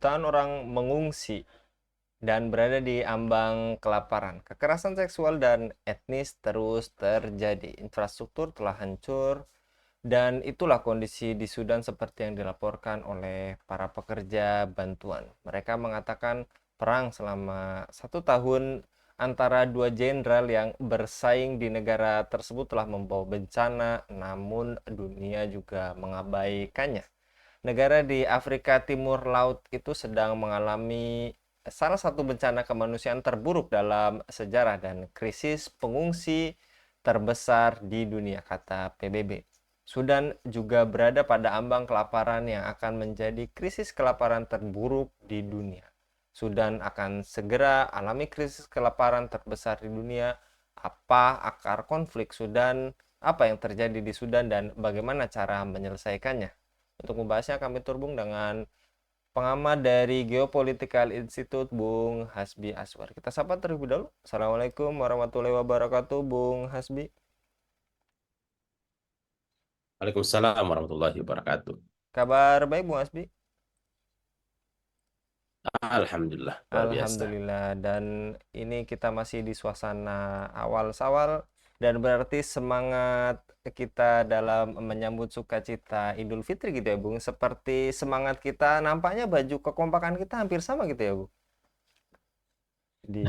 jutaan orang mengungsi dan berada di ambang kelaparan. Kekerasan seksual dan etnis terus terjadi. Infrastruktur telah hancur, dan itulah kondisi di Sudan seperti yang dilaporkan oleh para pekerja bantuan. Mereka mengatakan perang selama 1 tahun antara dua jenderal yang bersaing di negara tersebut telah membawa bencana, namun dunia juga mengabaikannya. Negara di Afrika Timur Laut itu sedang mengalami salah satu bencana kemanusiaan terburuk dalam sejarah dan krisis pengungsi terbesar di dunia, kata PBB. Sudan juga berada pada ambang kelaparan yang akan menjadi krisis kelaparan terburuk di dunia. Sudan akan segera alami krisis kelaparan terbesar di dunia. Apa akar konflik Sudan? Apa yang terjadi di Sudan dan bagaimana cara menyelesaikannya? Untuk membahasnya kami terhubung dengan pengamat dari Geopolitical Institute, Bung Hasbi Aswar. Kita sapa terlebih dahulu. Assalamualaikum warahmatullahi wabarakatuh, Bung Hasbi. Waalaikumsalam warahmatullahi wabarakatuh. Kabar baik, Bung Hasbi? Alhamdulillah, luar biasa. Alhamdulillah. Dan ini kita masih di suasana awal sawal dan berarti semangat kita dalam menyambut sukacita Idul Fitri gitu ya, Bung. Seperti semangat kita, nampaknya baju kekompakan kita hampir sama gitu ya, Bung. Di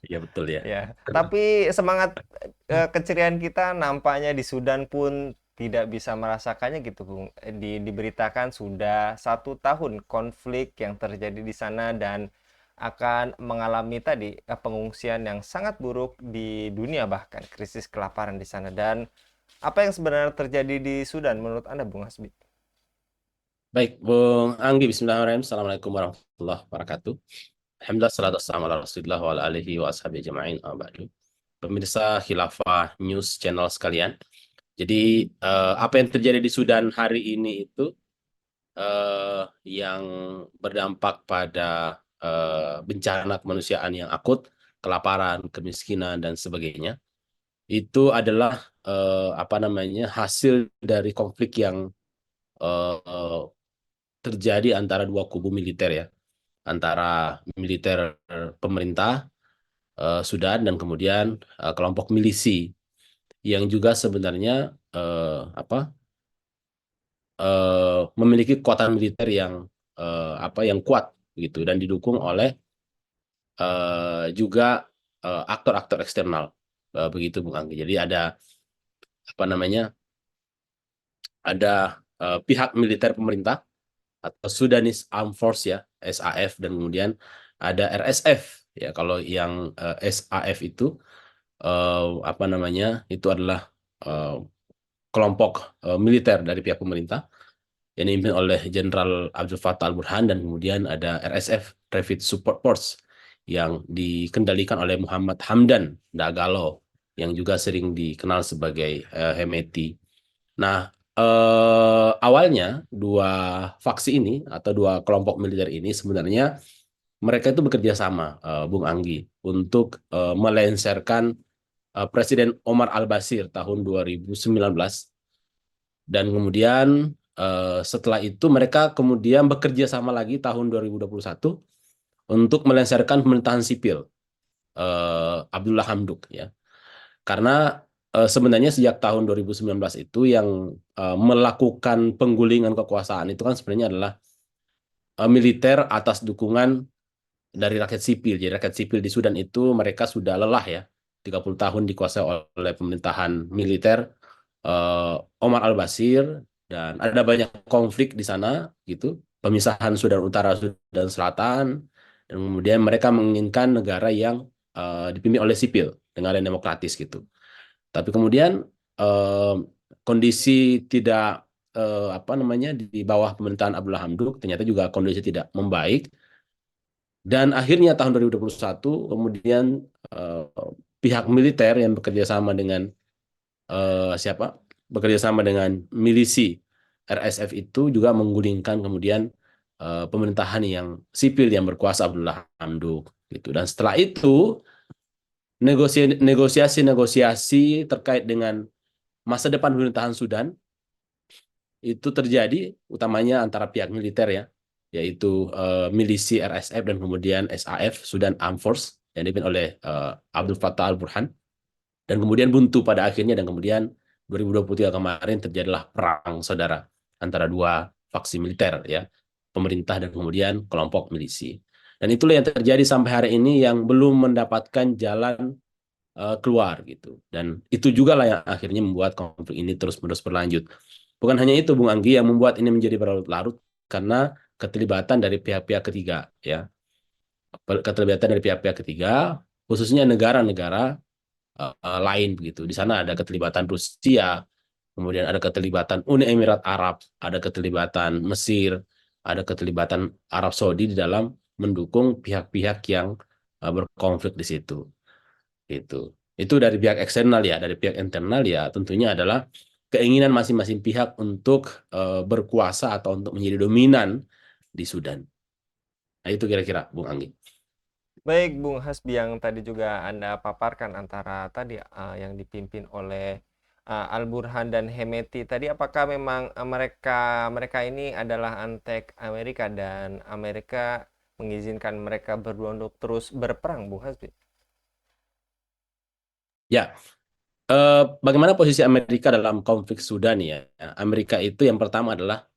Ya betul ya. Ya, tapi semangat keceriaan kita nampaknya di Sudan pun tidak bisa merasakannya gitu, Bung. Diberitakan sudah 1 tahun konflik yang terjadi di sana dan akan mengalami tadi pengungsian yang sangat buruk di dunia, bahkan krisis kelaparan di sana. Dan apa yang sebenarnya terjadi di Sudan menurut Anda, Bung Hasbi? Baik, Bung Anggi, bismillahirrahmanirrahim. Assalamualaikum warahmatullahi wabarakatuh. Alhamdulillah, salatu wassalamu ala rasulillah wa ala alihi wa ashabihi ajma'in. Abadu. Pemirsa Khilafah News Channel sekalian. Jadi, apa yang terjadi di Sudan hari ini itu yang berdampak pada bencana kemanusiaan yang akut, kelaparan, kemiskinan, dan sebagainya. Itu adalah apa namanya hasil dari konflik yang eh, terjadi antara dua kubu militer ya, antara militer pemerintah Sudan dan kemudian kelompok milisi yang juga sebenarnya apa memiliki kekuatan militer yang apa yang kuat gitu dan didukung oleh juga aktor-aktor eksternal begitu Bung Anggi. Jadi ada apa namanya pihak militer pemerintah atau Sudanese Armed Force ya, SAF, dan kemudian ada RSF ya. Kalau yang SAF itu apa namanya itu adalah eh, kelompok militer dari pihak pemerintah yang dipimpin oleh Jenderal Abdul Fattah Al-Burhan, dan kemudian ada RSF, Rapid Support Force, yang dikendalikan oleh Muhammad Hamdan Dagalo yang juga sering dikenal sebagai Hemeti. Nah, awalnya dua faksi ini atau dua kelompok militer ini sebenarnya mereka itu bekerja sama, Bung Anggi, untuk melengsarkan Presiden Omar Al-Bashir tahun 2019, dan kemudian setelah itu mereka kemudian bekerja sama lagi tahun 2021 untuk melengsarkan pemerintahan sipil Abdullah Hamdok ya. Karena sebenarnya sejak tahun 2019 itu yang melakukan penggulingan kekuasaan itu kan sebenarnya adalah militer atas dukungan dari rakyat sipil. Jadi rakyat sipil di Sudan itu mereka sudah lelah ya, 30 tahun dikuasai oleh pemerintahan militer Omar Al-Bashir, dan ada banyak konflik di sana gitu, pemisahan Sudan Utara, Sudan Selatan, dan kemudian mereka menginginkan negara yang dipimpin oleh sipil, negara yang demokratis gitu. Tapi kemudian eh, kondisi tidak apa namanya di bawah pemerintahan Abdullah Hamdok ternyata juga kondisi tidak membaik, dan akhirnya tahun 2021 kemudian eh, pihak militer yang bekerja sama dengan siapa bekerja sama dengan milisi RSF itu juga menggulingkan kemudian pemerintahan yang sipil yang berkuasa Abdullah Hamdok gitu. Dan setelah itu negosiasi terkait dengan masa depan pemerintahan Sudan itu terjadi utamanya antara pihak militer ya, yaitu milisi RSF dan kemudian SAF, Sudan Armed Force, yang dipimpin oleh Abdul Fattah al-Burhan, dan kemudian buntu pada akhirnya, dan kemudian 2023 kemarin terjadilah perang saudara antara dua faksi militer ya, pemerintah dan kemudian kelompok milisi. Dan itulah yang terjadi sampai hari ini yang belum mendapatkan jalan keluar gitu. Dan itu juga lah yang akhirnya membuat konflik ini terus-menerus berlanjut. Bukan hanya itu Bung Anggi yang membuat ini menjadi berlarut-larut, karena keterlibatan dari pihak-pihak ketiga ya. Keterlibatan dari pihak-pihak ketiga, khususnya negara-negara lain begitu. Di sana ada keterlibatan Rusia, kemudian ada keterlibatan Uni Emirat Arab, ada keterlibatan Mesir, ada keterlibatan Arab Saudi di dalam mendukung pihak-pihak yang berkonflik di situ. Itu dari pihak eksternal ya, dari pihak internal ya tentunya adalah keinginan masing-masing pihak untuk berkuasa atau untuk menjadi dominan di Sudan. Nah, itu kira-kira Bung Anggi. Baik, Bung Hasbi, yang tadi juga Anda paparkan antara tadi yang dipimpin oleh Al-Burhan dan Hemeti tadi, apakah memang mereka mereka ini adalah antek Amerika dan Amerika mengizinkan mereka berdua untuk terus berperang, Bung Hasbi? Ya, bagaimana posisi Amerika dalam konflik Sudan ya? Amerika itu yang pertama adalah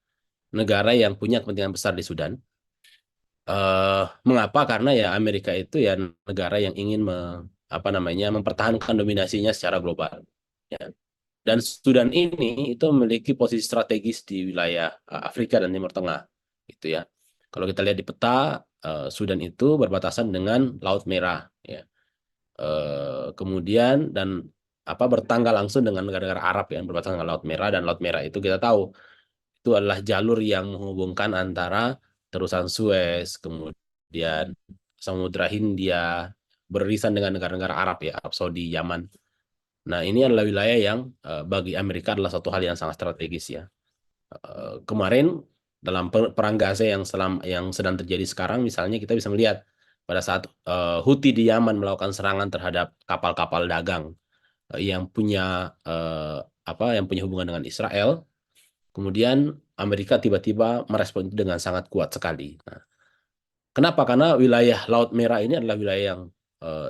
negara yang punya kepentingan besar di Sudan. Mengapa? Karena ya Amerika itu ya negara yang ingin apa namanya mempertahankan dominasinya secara global. Ya. Dan Sudan ini itu memiliki posisi strategis di wilayah Afrika dan Timur Tengah, gitu ya. Kalau kita lihat di peta, Sudan itu berbatasan dengan Laut Merah, ya. Kemudian dan apa bertangga langsung dengan negara-negara Arab yang berbatasan dengan Laut Merah, dan Laut Merah itu kita tahu itu adalah jalur yang menghubungkan antara terusan Suez, kemudian Samudra Hindia, beririsan dengan negara-negara Arab ya, Arab Saudi, Yaman. Nah, ini adalah wilayah yang bagi Amerika adalah satu hal yang sangat strategis ya. Kemarin dalam perang Gaza yang sedang terjadi sekarang, misalnya kita bisa melihat pada saat Houthi di Yaman melakukan serangan terhadap kapal-kapal dagang yang punya yang punya hubungan dengan Israel, kemudian Amerika tiba-tiba merespon itu dengan sangat kuat sekali. Nah, kenapa? Karena wilayah Laut Merah ini adalah wilayah yang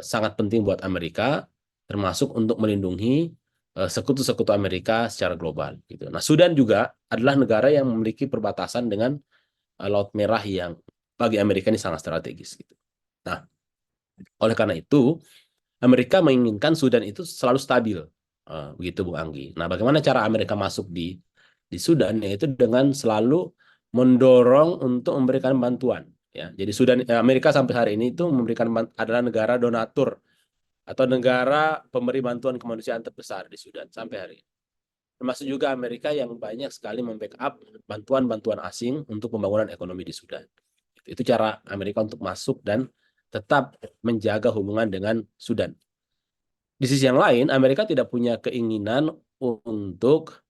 sangat penting buat Amerika, termasuk untuk melindungi sekutu-sekutu Amerika secara global. Gitu. Nah, Sudan juga adalah negara yang memiliki perbatasan dengan Laut Merah yang bagi Amerika ini sangat strategis. Gitu. Nah, oleh karena itu, Amerika menginginkan Sudan itu selalu stabil. Begitu, Bung Anggi. Nah, bagaimana cara Amerika masuk di Sudan? Yaitu dengan selalu mendorong untuk memberikan bantuan. Ya, jadi Amerika sampai hari ini itu adalah negara donatur atau negara pemberi bantuan kemanusiaan terbesar di Sudan sampai hari ini. Termasuk juga Amerika yang banyak sekali membackup bantuan-bantuan asing untuk pembangunan ekonomi di Sudan. Itu cara Amerika untuk masuk dan tetap menjaga hubungan dengan Sudan. Di sisi yang lain, Amerika tidak punya keinginan untuk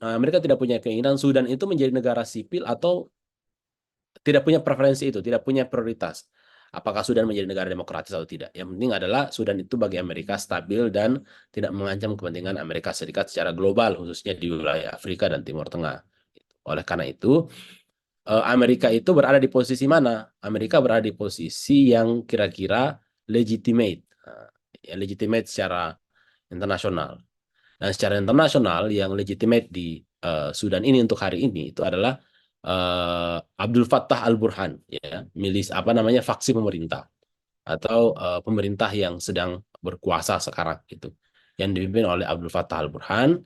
Amerika tidak punya keinginan Sudan itu menjadi negara sipil, atau tidak punya preferensi itu, tidak punya prioritas. Apakah Sudan menjadi negara demokratis atau tidak. Yang penting adalah Sudan itu bagi Amerika stabil dan tidak mengancam kepentingan Amerika Serikat secara global, khususnya di wilayah Afrika dan Timur Tengah. Oleh karena itu, Amerika itu berada di posisi mana? Amerika berada di posisi yang kira-kira legitimate. Legitimate secara internasional. Dan secara internasional yang legitimate di Sudan ini untuk hari ini itu adalah Abdul Fattah al-Burhan, ya, faksi pemerintah atau pemerintah yang sedang berkuasa sekarang itu, yang dipimpin oleh Abdul Fattah al-Burhan,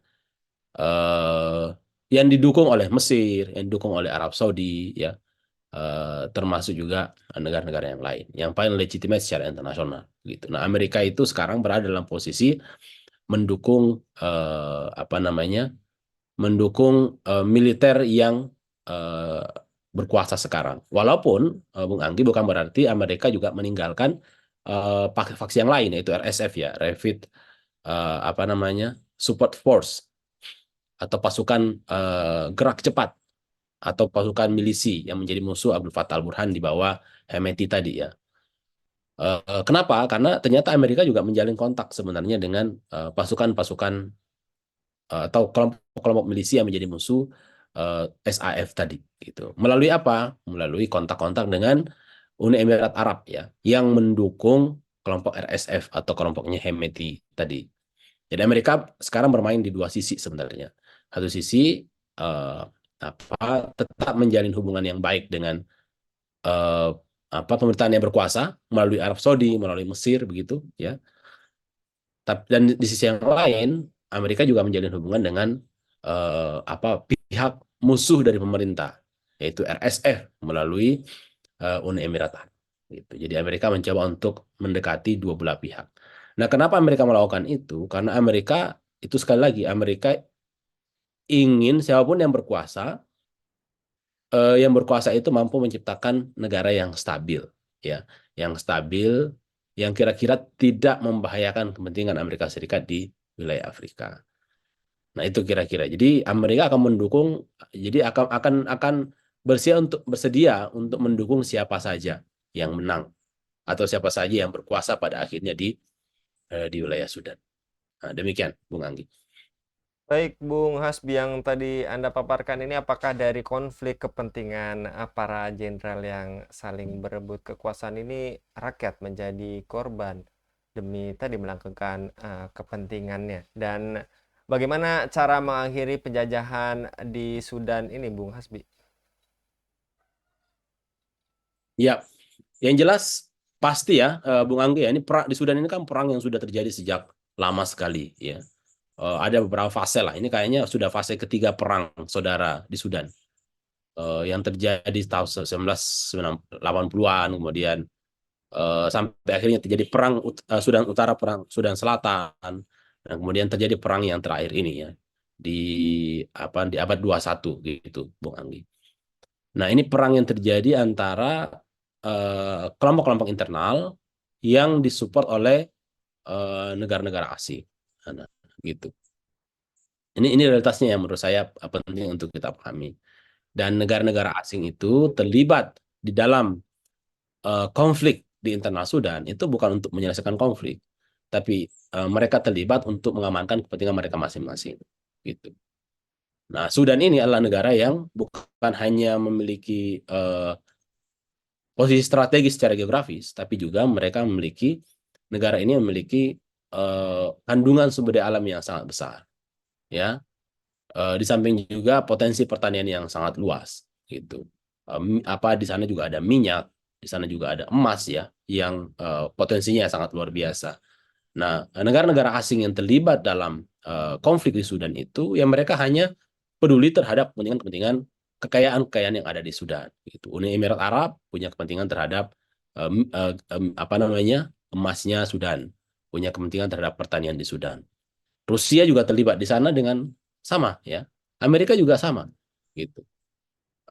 uh, yang didukung oleh Mesir, yang didukung oleh Arab Saudi, ya, termasuk juga negara-negara yang lain yang paling legitimate secara internasional gitu. Nah, Amerika itu sekarang berada dalam posisi mendukung mendukung militer yang uh, berkuasa sekarang. Walaupun Bung Anggi, bukan berarti Amerika juga meninggalkan faksi yang lain, yaitu RSF ya, Rapid Support Force, atau pasukan gerak cepat, atau pasukan milisi yang menjadi musuh Abdul Fattah al-Burhan di bawah Hemeti tadi ya. Kenapa? Karena ternyata Amerika juga menjalin kontak sebenarnya dengan pasukan-pasukan atau kelompok-kelompok milisi yang menjadi musuh SAF tadi gitu. Melalui apa? Melalui kontak-kontak dengan Uni Emirat Arab ya, yang mendukung kelompok RSF atau kelompoknya Hemeti tadi. Jadi Amerika sekarang bermain di dua sisi sebenarnya. Satu sisi eh, tetap menjalin hubungan yang baik dengan eh, pemerintahan yang berkuasa melalui Arab Saudi, melalui Mesir begitu ya. Dan di sisi yang lain, Amerika juga menjalin hubungan dengan pihak musuh dari pemerintah, yaitu RSF melalui Uni Emirat Arab. Gitu. Jadi Amerika mencoba untuk mendekati dua belah pihak. Nah, kenapa Amerika melakukan itu? Karena Amerika itu sekali lagi Amerika ingin siapapun yang berkuasa itu mampu menciptakan negara yang stabil, ya, yang stabil, yang kira-kira tidak membahayakan kepentingan Amerika Serikat di wilayah Afrika. Nah, itu kira-kira. Jadi Amerika akan mendukung, jadi akan bersedia untuk mendukung siapa saja yang menang atau siapa saja yang berkuasa pada akhirnya di wilayah Sudan. Nah, demikian, Bung Anggi. Baik, Bung Hasbi, yang tadi Anda paparkan ini apakah dari konflik kepentingan para jenderal yang saling berebut kekuasaan ini rakyat menjadi korban demi tadi melanggengkan kepentingannya? Dan bagaimana cara mengakhiri penjajahan di Sudan ini, Bung Hasbi? Ya, yang jelas pasti ya, Bung Anggi ya, ini perang di Sudan ini kan perang yang sudah terjadi sejak lama sekali ya. Ada beberapa fase lah. Ini kayaknya sudah fase ketiga perang saudara di Sudan. Yang terjadi tahun 1980-an, kemudian sampai akhirnya terjadi perang Sudan Utara, perang Sudan Selatan, dan kemudian terjadi perang yang terakhir ini ya di di abad 21 gitu, Bung Anggi. Nah, ini perang yang terjadi antara kelompok-kelompok internal yang disupport oleh negara-negara asing. Nah, gitu. Ini realitasnya yang menurut saya penting untuk kita pahami. Dan negara-negara asing itu terlibat di dalam konflik di internal Sudan itu bukan untuk menyelesaikan konflik, tapi mereka terlibat untuk mengamankan kepentingan mereka masing-masing. Gitu. Nah, Sudan ini adalah negara yang bukan hanya memiliki posisi strategis secara geografis, tapi juga mereka negara ini memiliki kandungan sumber daya alam yang sangat besar. Ya, di samping juga potensi pertanian yang sangat luas gitu. Di sana juga ada minyak, di sana juga ada emas ya yang potensinya sangat luar biasa. Nah, negara-negara asing yang terlibat dalam konflik di Sudan itu yang mereka hanya peduli terhadap kepentingan-kepentingan kekayaan-kekayaan yang ada di Sudan gitu. Uni Emirat Arab punya kepentingan terhadap emasnya Sudan, punya kepentingan terhadap pertanian di Sudan. Rusia juga terlibat di sana dengan sama ya. Amerika juga sama gitu.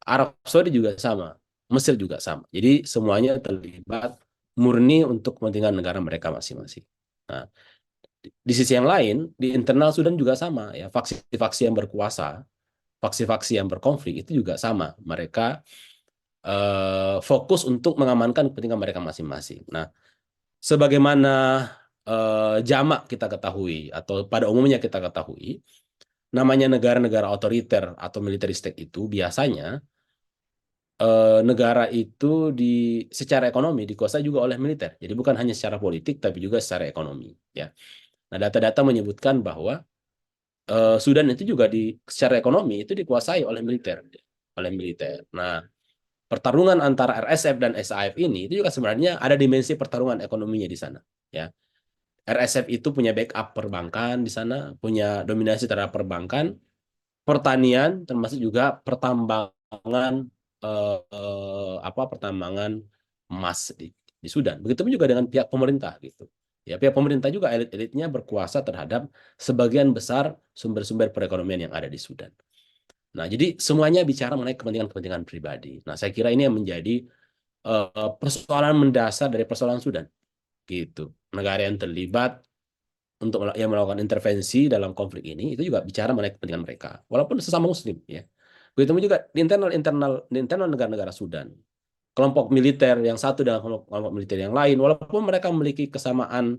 Arab Saudi juga sama. Mesir juga sama. Jadi semuanya terlibat murni untuk kepentingan negara mereka masing-masing. Nah, di sisi yang lain, di internal Sudan juga sama ya. Faksi-faksi yang berkuasa, faksi-faksi yang berkonflik itu juga sama. Mereka fokus untuk mengamankan kepentingan mereka masing-masing. Nah, sebagaimana jamak kita ketahui atau pada umumnya kita ketahui, namanya negara-negara otoriter atau militeristik itu biasanya negara itu secara ekonomi dikuasai juga oleh militer. Jadi bukan hanya secara politik tapi juga secara ekonomi. Ya. Nah, data-data menyebutkan bahwa Sudan itu juga secara ekonomi itu dikuasai oleh militer, Nah, pertarungan antara RSF dan SAF ini itu juga sebenarnya ada dimensi pertarungan ekonominya di sana. Ya. RSF itu punya backup perbankan di sana, punya dominasi terhadap perbankan, pertanian, termasuk juga pertambangan pertambangan emas di Sudan. Begitu juga dengan pihak pemerintah gitu. Ya, pihak pemerintah juga elit-elitnya berkuasa terhadap sebagian besar sumber-sumber perekonomian yang ada di Sudan. Nah, jadi semuanya bicara mengenai kepentingan-kepentingan pribadi. Nah, saya kira ini yang menjadi persoalan mendasar dari persoalan Sudan. Gitu. Negara yang terlibat untuk yang melakukan intervensi dalam konflik ini itu juga bicara mengenai kepentingan mereka, walaupun sesama Muslim ya. Begitu juga di internal negara-negara Sudan, kelompok militer yang satu dengan kelompok militer yang lain, walaupun mereka memiliki kesamaan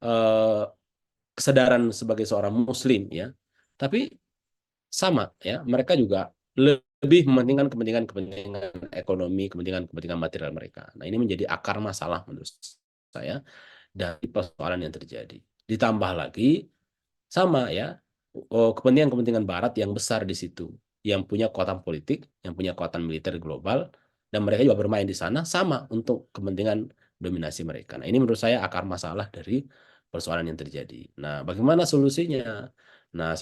eh, kesadaran sebagai seorang Muslim ya, tapi sama ya, mereka juga lebih mementingkan kepentingan ekonomi, kepentingan material mereka. Nah, ini menjadi akar masalah menurut saya dari persoalan yang terjadi. Ditambah lagi sama ya, kepentingan-kepentingan Barat yang besar di situ, yang punya kekuatan politik, yang punya kekuatan militer global, dan mereka juga bermain di sana sama untuk kepentingan dominasi mereka. Nah, ini menurut saya akar masalah dari persoalan yang terjadi. Nah, bagaimana solusinya? Nah,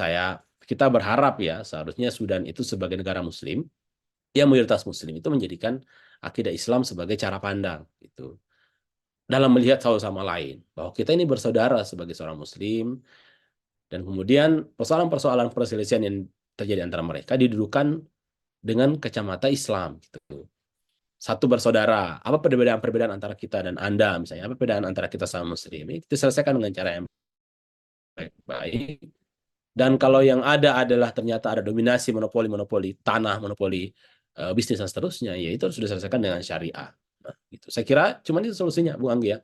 kita berharap ya, seharusnya Sudan itu sebagai negara Muslim, yang mayoritas Muslim itu menjadikan akidah Islam sebagai cara pandang gitu. Dalam melihat satu sama lain, bahwa kita ini bersaudara sebagai seorang Muslim, dan kemudian persoalan-persoalan perselisihan yang terjadi antara mereka didudukan dengan kacamata Islam gitu. Satu bersaudara, apa perbedaan-perbedaan antara kita dan Anda misalnya, apa perbedaan antara kita sama Muslim, ini kita selesaikan dengan cara yang baik. Dan kalau yang ada adalah ternyata ada dominasi, monopoli tanah, monopoli bisnis dan seterusnya, ya itu harus diselesaikan dengan syariah. Nah, gitu. Saya kira cuma itu solusinya, Bu Anggi ya.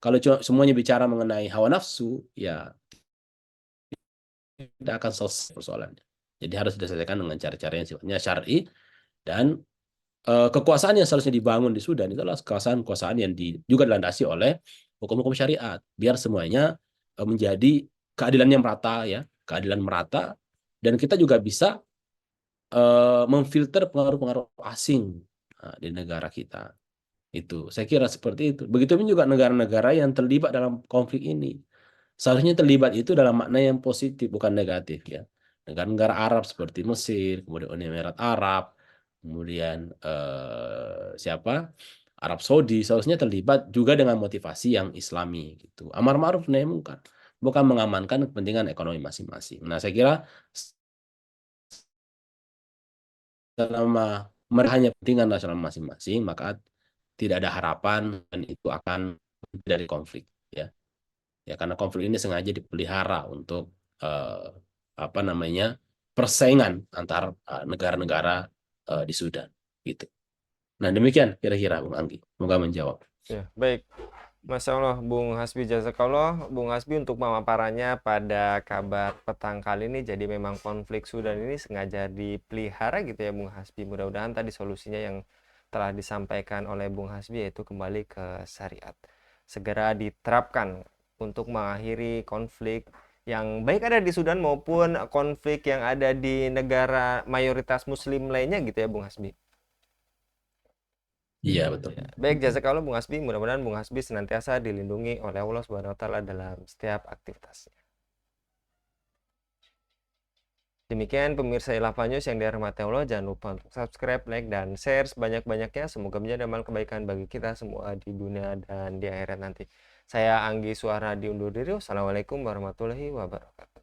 Kalau cuma semuanya bicara mengenai hawa nafsu, ya tidak akan selesai persoalannya. Jadi harus diselesaikan dengan cara-cara yang sifatnya syar'i, dan kekuasaan yang seharusnya dibangun di Sudan itu adalah kekuasaan yang juga dilandasi oleh hukum-hukum syariat, biar semuanya menjadi keadilan yang merata ya, keadilan merata, dan kita juga bisa memfilter pengaruh-pengaruh asing di negara kita. Itu saya kira seperti itu. Begitupun juga negara-negara yang terlibat dalam konflik ini. Seharusnya terlibat itu dalam makna yang positif, bukan negatif ya. Negara-negara Arab seperti Mesir, kemudian Uni Emirat Arab, kemudian siapa? Arab Saudi seharusnya terlibat juga dengan motivasi yang Islami gitu. Amar ma'ruf nahi munkar, bukan mengamankan kepentingan ekonomi masing-masing. Nah, saya kira selama mereka hanya kepentingan nasional masing-masing, maka tidak ada harapan dan itu akan dari konflik ya. Ya, karena konflik ini sengaja dipelihara untuk eh, apa namanya, persaingan antar negara-negara di Sudan gitu. Nah, demikian kira-kira Bung Anggi. Semoga menjawab. Ya, baik. Masya Allah, Bung Hasbi Jazakallah, Bung Hasbi untuk pemaparannya pada kabar petang kali ini. Jadi memang konflik Sudan ini sengaja dipelihara gitu ya Bung Hasbi. Mudah-mudahan tadi solusinya yang telah disampaikan oleh Bung Hasbi yaitu kembali ke syariat. Segera diterapkan untuk mengakhiri konflik yang baik ada di Sudan maupun konflik yang ada di negara mayoritas Muslim lainnya gitu ya Bung Hasbi. Iya, betul. Ya, baik, jazakallah Bung Hasbi. Mudah-mudahan Bung Hasbi senantiasa dilindungi oleh Allah Subhanahu wa taala dalam setiap aktivitasnya. Demikian pemirsa Ilham News yang dirahmati Allah, jangan lupa untuk subscribe, like, dan share sebanyak-banyaknya. Semoga menjadi amal kebaikan bagi kita semua di dunia dan di akhirat nanti. Saya Anggi Suara diundur diri. Wassalamualaikum warahmatullahi wabarakatuh.